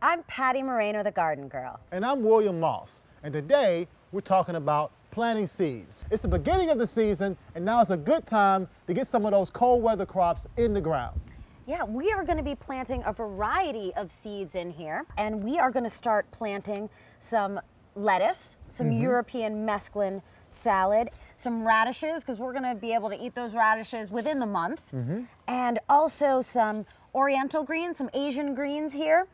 I'm Patti Moreno, the garden girl. And I'm William Moss. And today we're talking about planting seeds. It's the beginning of the season, and now it's a good time to get some of those cold weather crops in the ground. Yeah, we are going to be planting a variety of seeds in here, and we are going to start planting some lettuce, some European mesclun salad, some radishes, because we're going to be able to eat those radishes within the month, and also some oriental greens, some Asian greens here,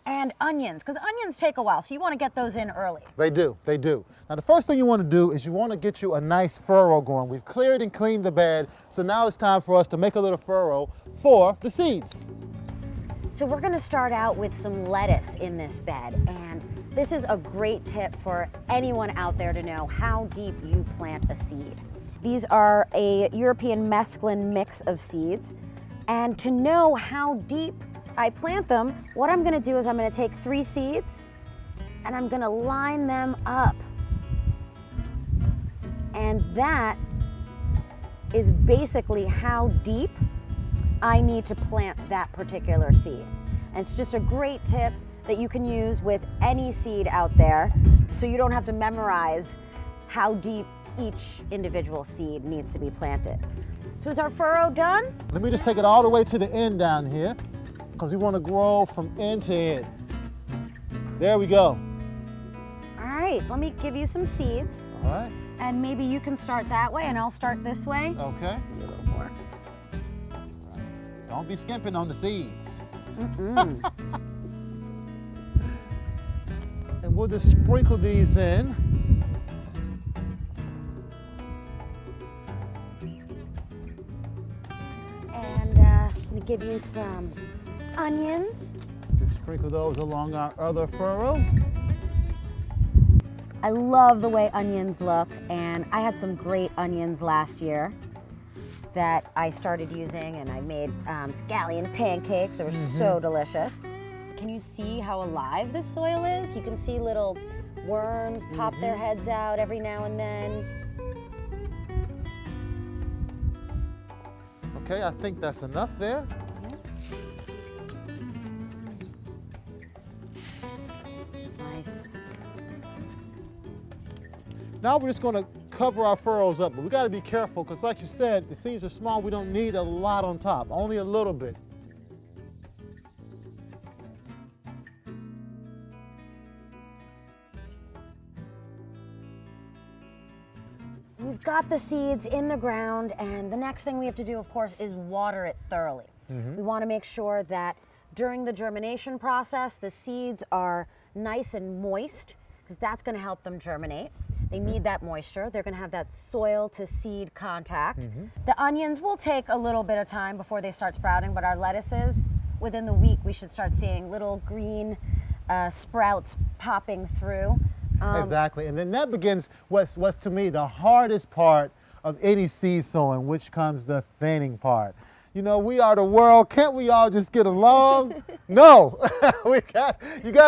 and onions, because onions take a while, so you want to get those in early. They do, they do. Now the first thing you want to do is you want to get you a nice furrow going. We've cleared and cleaned the bed, so now it's time for us to make a little furrow for the seeds. So we're going to start out with some lettuce in this bed, and this is a great tip for anyone out there to know how deep you plant a seed. These are a European mesclun mix of seeds, and to know how deep I plant them, what I'm going to do is I'm going to take 3 seeds and I'm going to line them up. And that is basically how deep I need to plant that particular seed. And it's just a great tip that you can use with any seed out there, so you don't have to memorize how deep each individual seed needs to be planted. So is our furrow done? Let me just take it all the way to the end down here, because we want to grow from end to end. There we go. All right, let me give you some seeds. All right. And maybe you can start that way and I'll start this way. Okay. A little more. Don't be skimping on the seeds. And we'll just sprinkle these in. And I'm gonna give you some onions. Just sprinkle those along our other furrow. I love the way onions look, and I had some great onions last year that I started using, and I made scallion pancakes. They were so delicious. Can you see how alive this soil is? You can see little worms pop their heads out every now and then. Okay, I think that's enough there. Nice. Now we're just going to cover our furrows up, but we got to be careful because, like you said, the seeds are small. We don't need a lot on top, only a little bit. We've got the seeds in the ground, and the next thing we have to do, of course, is water it thoroughly. We want to make sure that during the germination process, the seeds are nice and moist, because that's going to help them germinate. They need that moisture. They're going to have that soil to seed contact. The onions will take a little bit of time before they start sprouting, but our lettuces, within the week, we should start seeing little green sprouts popping through. Exactly, and then that begins what's to me the hardest part of any seed sowing, which comes the thinning part. You know, we are the world. Can't we all just get along? No, you got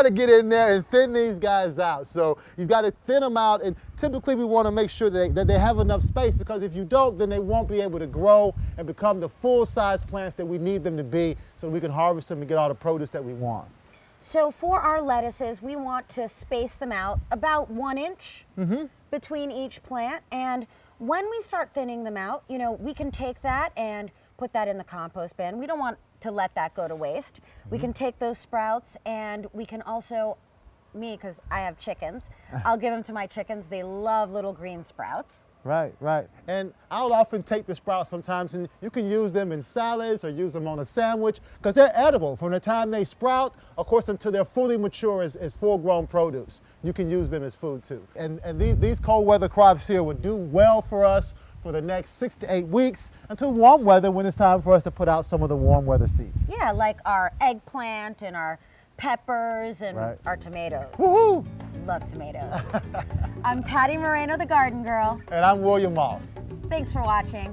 to get in there and thin these guys out. So you've got to thin them out, and typically we want to make sure that they have enough space, because if you don't, then they won't be able to grow and become the full-size plants that we need them to be, so we can harvest them and get all the produce that we want. So for our lettuces, we want to space them out about 1 inch between each plant. And when we start thinning them out, you know, we can take that and put that in the compost bin. We don't want to let that go to waste. We can take those sprouts, and we can also, because I have chickens, I'll give them to my chickens. They love little green sprouts. Right, right. And I'll often take the sprouts sometimes, and you can use them in salads or use them on a sandwich, because they're edible from the time they sprout, of course, until they're fully mature as full-grown produce. You can use them as food too. And these cold weather crops here would do well for us for the next 6 to 8 weeks until warm weather, when it's time for us to put out some of the warm weather seeds. Yeah, like our eggplant and our peppers and our tomatoes. Woohoo! Love tomatoes. I'm Patti Moreno, the garden girl. And I'm William Moss. Thanks for watching.